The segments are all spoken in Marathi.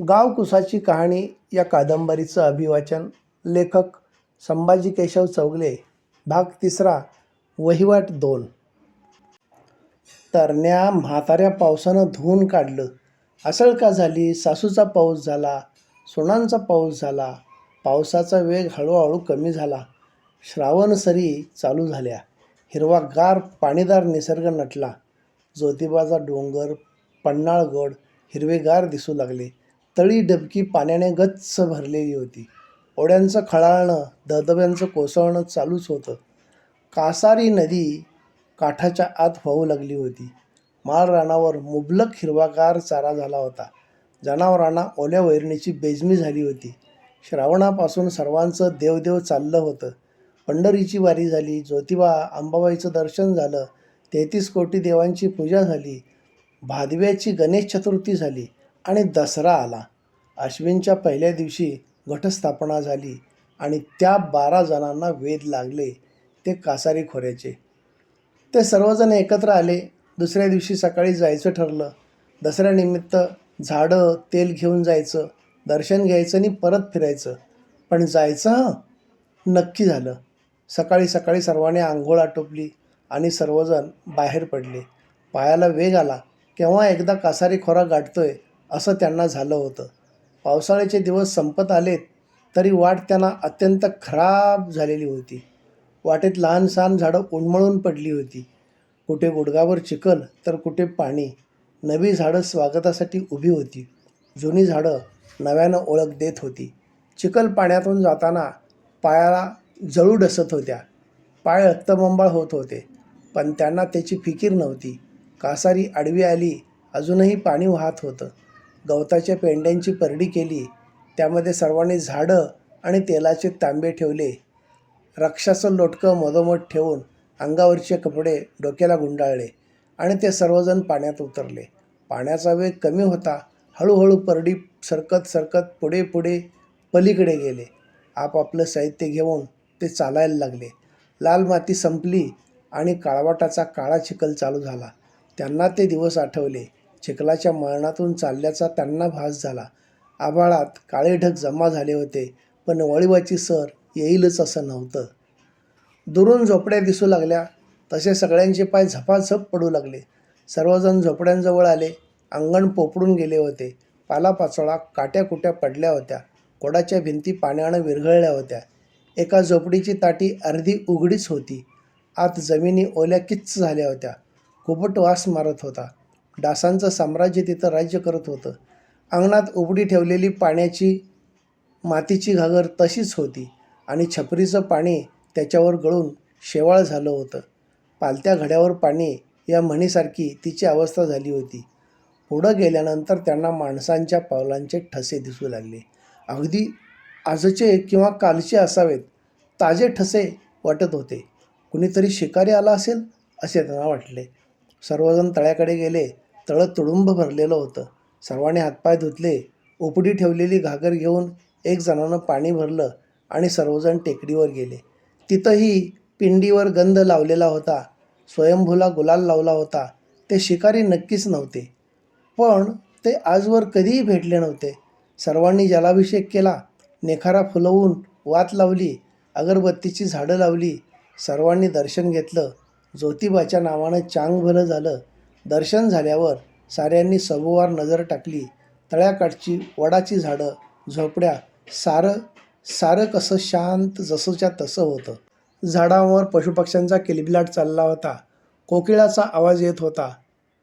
गावकुसाची कहाणी या कादंबरीचं अभिवाचन लेखक संभाजी केशव चौगले. भाग तिसरा. वहिवाट 2. तरण्या म्हाताऱ्या पावसानं धुवून काढलं. असळका झाली, सासूचा पाऊस झाला, सुनांचा पाऊस झाला. पावसाचा वेग हळूहळू कमी झाला. श्रावण सरी चालू झाल्या. हिरवागार पाणीदार निसर्ग नटला. ज्योतिबाचा डोंगर, पन्हाळगड हिरवेगार दिसू लागले. तळी डबकी पाण्याने गच्च भरलेली होती. ओढ्यांचं खळाळणं, धबधब्यांचं कोसळणं चालूच होतं. कासारी नदी काठाच्या आत वाहू लागली होती. माळरानावर मुबलक हिरवागार चारा झाला होता. जनावरांना ओल्या वैरणीची बेजमी झाली होती. श्रावणापासून सर्वांचं देवदेव चाललं होतं. पंढरीची वारी झाली, ज्योतिबा अंबाबाईचं दर्शन झालं, 33 कोटी देवांची पूजा झाली, भादव्याची गणेश चतुर्थी झाली आणि दसरा आला. अश्विनच्या पहिल्या दिवशी घटस्थापना झाली आणि त्या 12 जणांना वेध लागले ते कासारी खोऱ्याचे. ते सर्वजण एकत्र आले. दुसऱ्या दिवशी सकाळी जायचं ठरलं. दसऱ्यानिमित्त झाडं, तेल घेऊन जायचं, दर्शन घ्यायचं आणि परत फिरायचं. पण जायचं नक्की झालं. सकाळी सकाळी सर्वांनी आंघोळ आटोपली आणि सर्वजण बाहेर पडले. पायाला वेग आला. केव्हा एकदा कासारी खोरा गाठतोय असं त्यांना झालं होतं. पावसाळ्याचे दिवस संपत आलेत तरी वाट त्यांना अत्यंत खराब झालेली होती. वाटेत लहान सहान झाडं उन्मळून पडली होती. कुठे गुडघावर चिखल तर कुठे पाणी. नवी झाडं स्वागतासाठी उभी होती. जुनी झाडं नव्यानं ओळख देत होती. चिखल पाण्यातून जाताना पायाला जळू डसत होत्या. पाय रक्तबंबाळ होत होते. पण त्यांना त्याची फिकीर नव्हती. कासारी आडवी आली. अजूनही पाणी वाहत होतं. गवताच्या पेंड्यांची परडी केली. त्यामध्ये सर्वांनी झाडं आणि तेलाचे तांबे ठेवले. रक्षाचं लोटकं मधोमध ठेवून अंगावरचे कपडे डोक्याला गुंडाळले आणि ते सर्वजण पाण्यात उतरले. पाण्याचा वेग कमी होता. हळूहळू परडी सरकत सरकत पुढे पुढे पलीकडे गेले. आपापलं साहित्य घेऊन ते चालायला लागले. लाल माती संपली आणि काळवाटाचा काळा चिखल चालू झाला. त्यांना ते दिवस आठवले. चिखलाच्या मळणातून चालल्याचा त्यांना भास झाला. आभाळात काळे ढग जमा झाले होते, पण वळिवाची सर येईलच असं नव्हतं. दुरून झोपड्या दिसू लागल्या तसे सगळ्यांचे पाय झपाझप पडू लागले. सर्वजण झोपड्यांजवळ आले. अंगण पोपडून गेले होते. पालापाचोळा, काट्याकुट्या पडल्या होत्या. कोडाच्या भिंती पाण्यानं विरघळल्या होत्या. एका झोपडीची ताटी अर्धी उघडीच होती. आत जमिनी ओल्या किच्च झाल्या होत्या. कुबट वास मारत होता. डासांचं साम्राज्य तिथं राज्य करत होतं. अंगणात उबडी ठेवलेली पाण्याची मातीची घागर तशीच होती आणि छपरीचं पाणी त्याच्यावर गळून शेवाळ झालं होतं. पालत्या घड्यावर पाणी या म्हणीसारखी तिची अवस्था झाली होती. पुढं गेल्यानंतर त्यांना माणसांच्या पावलांचे ठसे दिसू लागले. अगदी आजचे किंवा कालचे असावेत. ताजे ठसे वाटत होते. कुणीतरी शिकारी आला असेल असे त्यांना वाटले. सर्वजण तळ्याकडे गेले. तळं तुडुंब भरलेलं होतं. सर्वांनी हातपाय धुतले. उपडी ठेवलेली घागर घेऊन एक जणानं पाणी भरलं आणि सर्वजण टेकडीवर गेले. तिथंही पिंडीवर गंध लावलेला होता. स्वयंभूला गुलाल लावला होता. ते शिकारी नक्कीच नव्हते, पण ते आजवर कधीही भेटले नव्हते. सर्वांनी जलाभिषेक केला. नेखारा फुलवून वात लावली. अगरबत्तीची झाडं लावली. सर्वांनी दर्शन घेतलं. ज्योतिबाच्या नावानं चांग भलं झालं. दर्शन झाल्यावर साऱ्यांनी सभोवार नजर टाकली. तळ्याकाठची वडाची झाडं, झोपड्या, सारं कसं शांत जसंच्या तसं होतं. झाडांवर पशुपक्ष्यांचा किलबिलाट चालला होता. कोकिळाचा आवाज येत होता.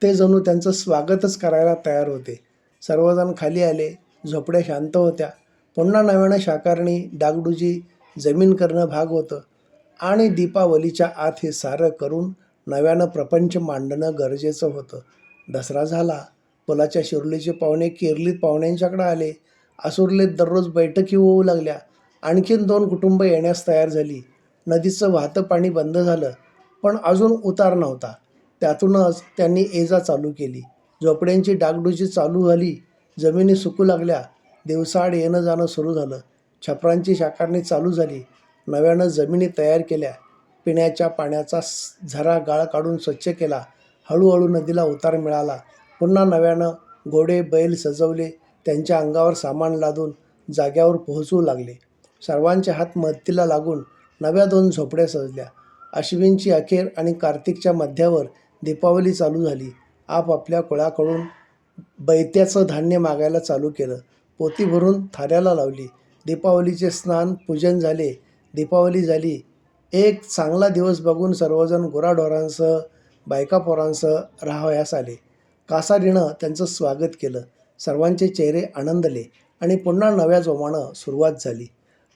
ते जणू त्यांचं स्वागतच करायला तयार होते. सर्वजण खाली आले. झोपड्या शांत होत्या. पुन्हा नव्यानं शाकारणी, डागडुजी, जमीन करणं भाग होतं आणि दीपावलीच्या आत हे सारं करून नव्यानं प्रपंच मांडणं गरजेचं होतं. दसरा झाला. पुलाच्या शिरुलीचे पाहुणे किर्लीत पाहुण्यांच्याकडे आले. आसुर्लीत दररोज बैठकी होऊ लागल्या. आणखीन 2 कुटुंब येण्यास तयार झाली. नदीचं वाहतं पाणी बंद झालं, पण अजून उतार नव्हता. त्यातूनच त्यांनी ये-जा चालू केली. झोपड्यांची डागडुजी चालू झाली. जमिनी सुकू लागल्या. दिवसाआड येणं जाणं सुरू झालं. छपरांची शाकारणी चालू झाली. नव्यानं जमिनी तयार केल्या. पिण्याच्या पाण्याचा झरा गाळ काढून स्वच्छ केला. हळूहळू नदीला उतार मिळाला. पुन्हा नव्यानं घोडे बैल सजवले. त्यांच्या अंगावर सामान लादून जाग्यावर पोहोचवू लागले. सर्वांचे हात मदतीला लागून नव्या 2 झोपड्या सजल्या. अश्विनची अखेर आणि कार्तिकच्या मध्यावर दीपावली चालू झाली. आपापल्या कुळाकडून बैत्याचं धान्य मागायला चालू केलं. पोती भरून थाऱ्याला लावली. दीपावलीचे स्नान पूजन झाले. दीपावली झाली. एक चांगला दिवस बघून सर्वजण गुराढोरांसह बायकापोरांसह राहावयास आले. कासारीनं त्यांचं स्वागत केलं. सर्वांचे चेहरे आनंदले आणि पुन्हा नव्या जोमानं सुरुवात झाली.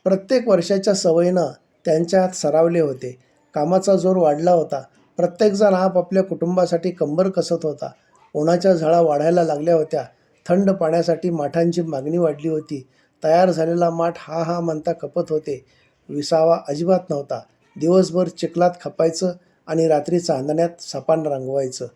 प्रत्येक वर्षाच्या सवयीनं त्यांच्यात सरावले होते. कामाचा जोर वाढला होता. प्रत्येकजण आपापल्या कुटुंबासाठी कंबर कसत होता. उन्हाच्या झळा वाढायला लागल्या होत्या. थंड पाण्यासाठी माठांची मागणी वाढली होती. तयार झालेला माठ हा हा म्हणता कपत होते. विसावा अजिबात नव्हता. दिवसभर चिखलात खपायचं आणि रात्री चांदण्यात सपान रंगवायचं.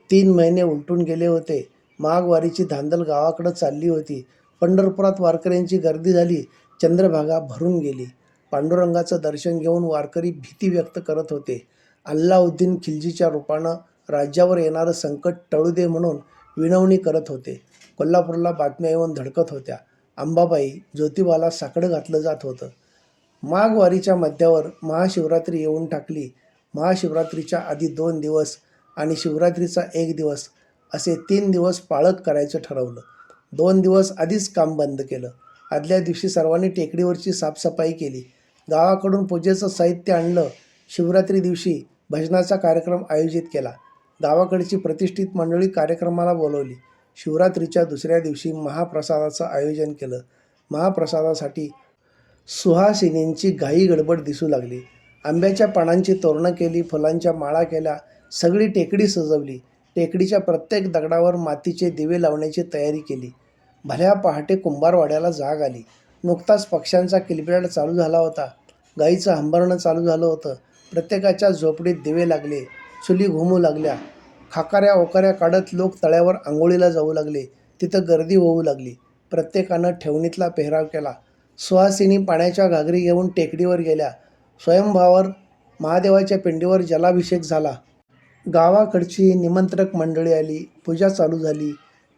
3 महिने उलटून गेले होते. माघवारीची धांदल गावाकडं चालली होती. पंढरपुरात वारकऱ्यांची गर्दी झाली. चंद्रभागा भरून गेली. पांडुरंगाचं दर्शन घेऊन वारकरी भीती व्यक्त करत होते. अल्लाउद्दीन खिल्जीच्या रूपानं राज्यावर येणारं संकट टळू दे म्हणून विनवणी करत होते. कोल्हापूरला बातम्या येऊन धडकत होत्या. अंबाबाई, ज्योतिबाला साकडं घातलं जात होतं. माघवारीच्या मध्यावर महाशिवरात्री येऊन टाकली. महाशिवरात्रीच्या आधी 2 दिवस आणि शिवरात्रीचा 1 दिवस असे 3 दिवस पाळत करायचं ठरवलं. 2 दिवस आधीच काम बंद केलं. आदल्या दिवशी सर्वांनी टेकडीवरची साफसफाई केली. गावाकडून पूजेचं साहित्य आणलं. शिवरात्री दिवशी भजनाचा कार्यक्रम आयोजित केला. गावाकडची प्रतिष्ठित मंडळी कार्यक्रमाला बोलवली. शिवरात्रीच्या दुसऱ्या दिवशी महाप्रसादाचं आयोजन केलं. महाप्रसादासाठी सुहासिनींची घाई गडबड दिसू लागली. आंब्याच्या पानांची तोरणं केली. फुलांच्या माळा केल्या. सगळी टेकडी सजवली. टेकडीच्या प्रत्येक दगडावर मातीचे दिवे लावण्याची तयारी केली. भल्या पहाटे कुंभारवाड्याला जाग आली. नुकताच पक्ष्यांचा किलबिलाट चालू झाला होता. गाईचं हंबरणं चालू झालं होतं. प्रत्येकाच्या झोपडीत दिवे लागले. चुली घुमू लागल्या. खाकाऱ्या ओकाऱ्या काढत लोक तळ्यावर आंघोळीला जाऊ लागले. तिथं गर्दी होऊ लागली. प्रत्येकानं ठेवणीतला पेहराव केला. सुहासिनी पाण्याच्या घागरी घेऊन टेकडीवर गेल्या. स्वयंभावर महादेवाच्या पिंडीवर जलाभिषेक झाला. गावाकडची निमंत्रक मंडळी आली. पूजा चालू झाली.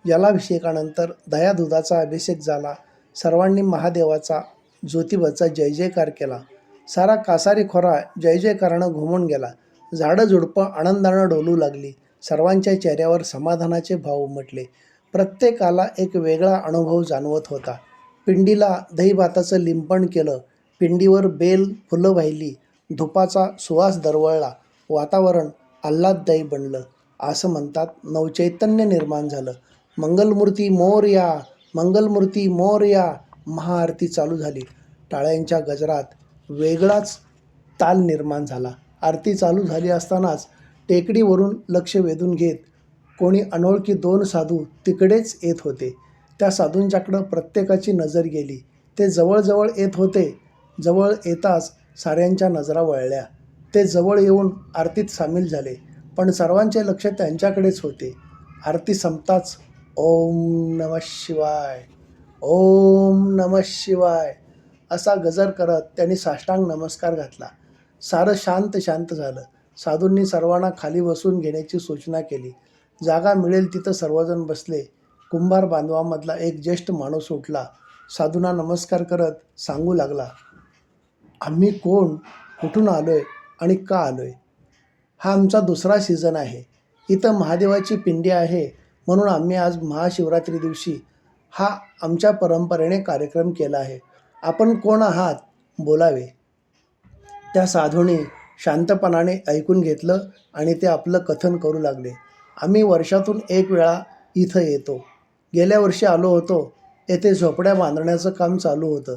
जलाभिषेकानंतर दह्या-दुधाचा अभिषेक झाला. सर्वांनी महादेवाचा, ज्योतिबाचा जय जयकार केला. सारा कासारी खोरा जय जयकारानं घुमून गेला. झाडं-झुडपं आनंदानं डोलू लागली. सर्वांच्या चेहऱ्यावर समाधानाचे भाव उमटले. प्रत्येकाला एक वेगळा अनुभव जाणवत होता. पिंडीला दहीभाताचं लिंपण केलं. पिंडीवर बेल फुलं वाहिली. धुपाचा सुवास दरवळला. वातावरण आल्हाददायी बनलं. असं म्हणतात नवचैतन्य निर्माण झालं. मंगलमूर्ती मोरया, मंगलमूर्ती मोरया. महाआरती चालू झाली. टाळ्यांच्या गजरात वेगळाच ताल निर्माण झाला. आरती चालू झाली असतानाच टेकडीवरून लक्ष वेधून घेत कोणी अनोळखी 2 साधू तिकडेच येत होते. त्या साधूंच्याकडं प्रत्येकाची नजर गेली. ते जवळजवळ येत होते. जवळ येताच साऱ्यांच्या नजरा वळल्या. ते जवळ येऊन आरतीत सामील झाले. पण सर्वांचे लक्ष त्यांच्याकडेच होते. आरती संपताच ओम नमः शिवाय, ओम नमः शिवाय असा गजर करत त्यांनी साष्टांग नमस्कार घातला. सारं शांत शांत झालं. साधूंनी सर्वांना खाली बसून घेण्याची सूचना केली. जागा मिळेल तिथं सर्वजण बसले. कुंभार बांधवामधला एक ज्येष्ठ माणूस उठला. साधूंना नमस्कार करत सांगू लागला, आम्ही कोण, कुठून आलोय आणि का आलोय? हा आमचा दुसरा सीझन आहे. इथं महादेवाची पिंडी आहे म्हणून आम्ही आज महाशिवरात्री दिवशी हा आमच्या परंपरेने कार्यक्रम केला आहे. आपण कोण आहात बोलावे. त्या साधूने शांतपणाने ऐकून घेतलं आणि ते आपलं कथन करू लागले. आम्ही वर्षातून 1 वेळा इथं येतो. गेल्या वर्षी आलो होतो. येथे झोपड्या बांधण्याचं काम चालू होतं.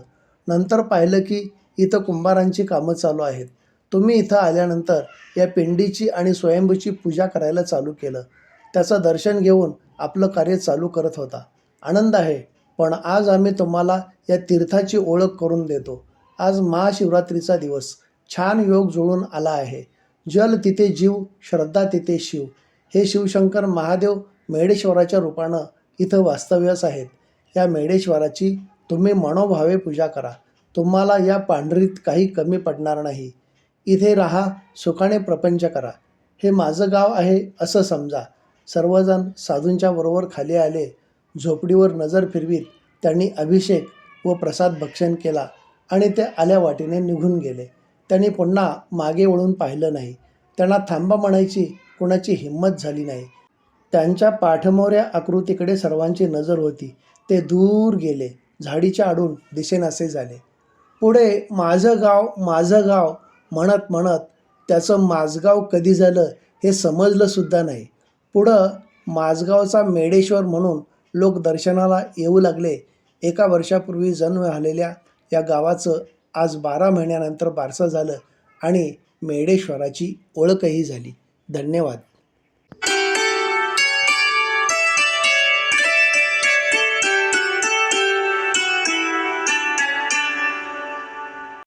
नंतर पाहिलं की इथं कुंभारांची कामं चालू आहेत. तुम्ही इथं आल्यानंतर या पिंडीची आणि स्वयंभूची पूजा करायला चालू केलं. त्याचं दर्शन घेऊन आपलं कार्य चालू करत होता. आनंद आहे. पण आज आम्ही तुम्हाला या तीर्थाची ओळख करून देतो. आज महाशिवरात्रीचा दिवस. छान योग जुळून आला आहे. जल तिथे जीव, श्रद्धा तिथे शिव. हे शिवशंकर महादेव मेढेश्वराच्या रूपानं इथं वास्तव्यास आहेत. या मेढेश्वराची तुम्ही मनोभावे पूजा करा. तुम्हाला या पांढरीत काही कमी पडणार नाही. इथे राहा, सुखाने प्रपंच करा. हे माझं गाव आहे असं समजा. सर्वजण साधूंच्या बरोबर खाली आले. झोपडीवर नजर फिरवीत त्यांनी अभिषेक व प्रसाद भक्षण केला आणि ते आल्या वाटेने निघून गेले. त्यांनी पुन्हा मागे वळून पाहिलं नाही. त्यांना थांबा म्हणायची कोणाची हिंमत झाली नाही. त्यांच्या पाठमोऱ्या आकृतीकडे सर्वांची नजर होती. ते दूर गेले, झाडीच्या आडून दिसेनासे झाले. पुढे माझं गाव म्हणत म्हणत त्याचं माझगाव कधी झालं हे समजलंसुद्धा नाही. पुढं माझगावचा मेढेश्वर म्हणून लोक दर्शनाला येऊ लागले. 1 वर्षापूर्वी जन्म झालेल्या या गावाचं आज 12 महिन्यानंतर बारसं झालं आणि मेढेश्वराची ओळखही झाली. धन्यवाद.